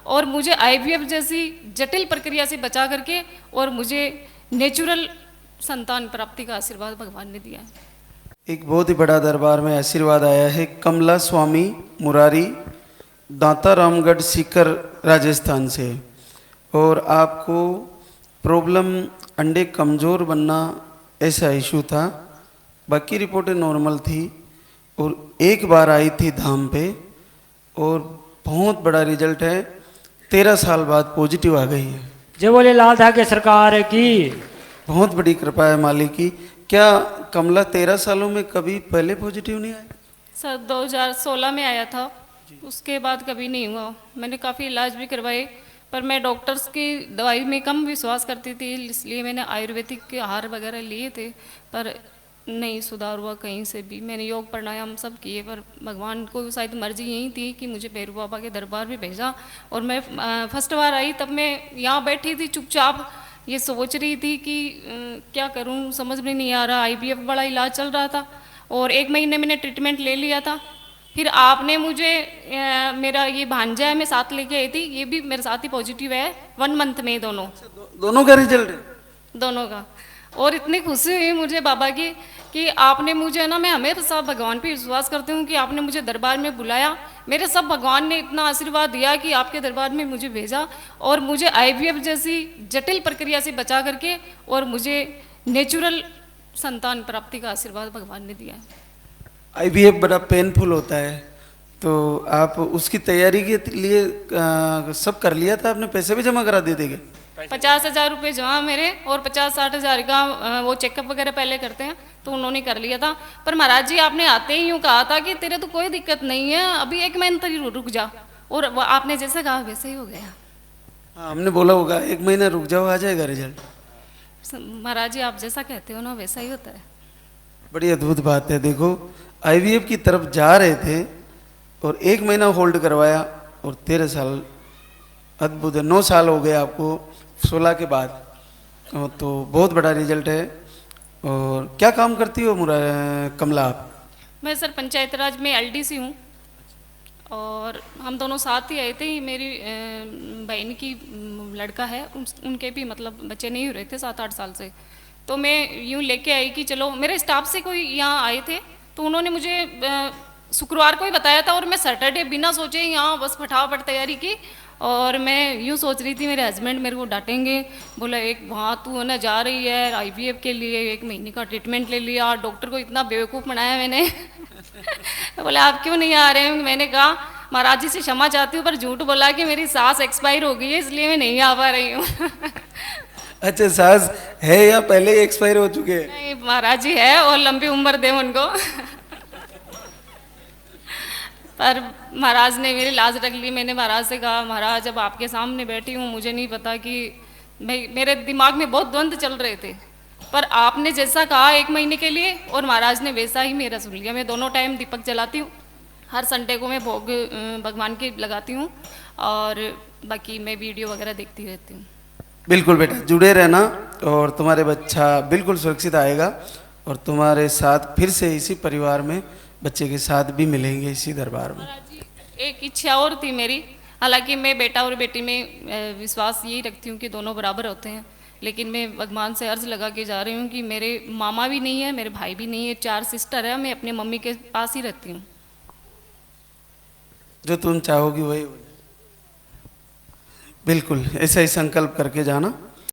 और मुझे आईवीएफ जैसी जटिल प्रक्रिया से बचा करके और मुझे नेचुरल संतान प्राप्ति का आशीर्वाद भगवान ने दिया है। एक बहुत ही बड़ा दरबार में आशीर्वाद आया है कमला स्वामी मुरारी, दांता रामगढ़ सीकर राजस्थान से। और आपको प्रॉब्लम अंडे कमज़ोर बनना ऐसा इशू था, बाकी रिपोर्टें नॉर्मल थी। और एक बार आई थी धाम पे और बहुत बड़ा रिजल्ट है, 13 साल बाद पॉजिटिव आ गई है। जय बोले लाल धागे सरकार की। बहुत बड़ी कृपा है मालिक की। क्या कमला 13 सालों में कभी पहले पॉजिटिव नहीं आया? सर 2016 में आया था, उसके बाद कभी नहीं हुआ। मैंने काफ़ी इलाज भी करवाए, पर मैं डॉक्टर्स की दवाई में कम विश्वास करती थी, इसलिए मैंने आयुर्वेदिक के आहार वगैरह लिए थे, पर नहीं सुधार हुआ कहीं से भी। मैंने योग प्राणायाम सब किए, पर भगवान को शायद मर्जी यही थी कि मुझे भैरू बाबा के दरबार में भेजा। और मैं फर्स्ट बार आई तब मैं यहाँ बैठी थी चुपचाप, ये सोच रही थी कि क्या करूं, समझ में नहीं आ रहा। आईवीएफ बड़ा इलाज चल रहा था और 1 महीने मैंने ट्रीटमेंट ले लिया था। फिर आपने मुझे मेरा ये भांजा है, मैं साथ लेके आई थी, ये भी मेरे साथ ही पॉजिटिव है 1 मंथ में। दोनों का रिजल्ट है? दोनों का। और इतनी खुशी हुई मुझे बाबा की कि आपने मुझे ना, मैं हमेशा भगवान पे विश्वास करती हूँ कि आपने मुझे दरबार में बुलाया, मेरे सब भगवान ने इतना आशीर्वाद दिया कि आपके दरबार में मुझे भेजा और मुझे आईवीएफ जैसी जटिल प्रक्रिया से बचा करके और मुझे नेचुरल संतान प्राप्ति का आशीर्वाद भगवान ने दिया है। आईवीएफ बड़ा पेनफुल होता है, तो आप उसकी तैयारी के लिए सब कर लिया था? आपने पैसे भी जमा करा दिए थे? 50,000 रुपये जमा मेरे, और 50-60 हज़ार का वो चेकअप वगैरह पहले करते हैं, तो उन्होंने कर लिया था। पर महाराज जी आपने आते ही यूँ कहा था कि तेरे तो कोई दिक्कत नहीं है, अभी 1 महीने तक रुक जा, और आपने जैसे कहा वैसे ही हो गया। हाँ, हमने बोला होगा 1 महीना रुक जाओ, आ जाएगा रिजल्ट। महाराज जी आप जैसा कहते हो ना वैसा ही होता है। बड़ी अद्भुत बात है। देखो, आईवीएफ की तरफ जा रहे थे और 1 महीना होल्ड करवाया और 13 साल, अद्भुत है। 9 साल हो गए आपको 16 के बाद, तो बहुत बड़ा रिजल्ट है। और क्या काम करती हो कमला आप? मैं सर पंचायत राज में एलडीसी हूँ, और हम दोनों साथ ही आए थे। मेरी बहन की लड़का है, उनके भी मतलब बच्चे नहीं हो रहे थे 7-8 साल से, तो मैं यूँ लेके आई कि चलो, मेरे स्टाफ से कोई यहाँ आए थे, तो उन्होंने मुझे शुक्रवार को ही बताया था, और मैं सैटरडे बिना सोचे यहाँ बस फटाफट तैयारी की। और मैं यूँ सोच रही थी मेरे हस्बैंड मेरे को डांटेंगे, बोला एक वहाँ तू है ना जा रही है आईवीएफ के लिए, 1 महीने का ट्रीटमेंट ले लिया, डॉक्टर को इतना बेवकूफ़ बनाया मैंने। बोले आप क्यों नहीं आ रहे हैं? मैंने कहा महाराज जी से क्षमा चाहती हूँ, पर झूठ बोला कि मेरी सास एक्सपायर हो गई है, इसलिए मैं नहीं आ पा रही हूँ। अच्छा, सास है या पहले ही एक्सपायर हो चुके हैं? नहीं, महाराज जी है, और लंबी उम्र दे उनको। पर महाराज ने मेरी लाज रख ली। मैंने महाराज से कहा महाराज अब आपके सामने बैठी हूँ, मुझे नहीं पता कि मेरे दिमाग में बहुत द्वंद्व चल रहे थे, पर आपने जैसा कहा 1 महीने के लिए, और महाराज ने वैसा ही मेरा सुन लिया। मैं दोनों टाइम दीपक जलाती हूँ, हर संडे को मैं भोग भगवान की लगाती हूँ, और बाकी मैं वीडियो वगैरह देखती रहती हूँ। बिल्कुल बेटा, जुड़े रहना, और तुम्हारे बच्चा बिल्कुल सुरक्षित आएगा, और तुम्हारे साथ फिर से इसी परिवार में बच्चे के साथ भी मिलेंगे इसी दरबार में। एक इच्छा और थी मेरी, हालांकि मैं बेटा और बेटी में विश्वास यही रखती हूँ कि दोनों बराबर होते हैं, लेकिन मैं भगवान से अर्ज लगा के जा रही हूँ कि मेरे मामा भी नहीं है, मेरे भाई भी नहीं है, 4 सिस्टर है, मैं अपने मम्मी के पास ही रहती हूँ। जो तुम चाहोगी वही। बिल्कुल ऐसा ही संकल्प करके जाना।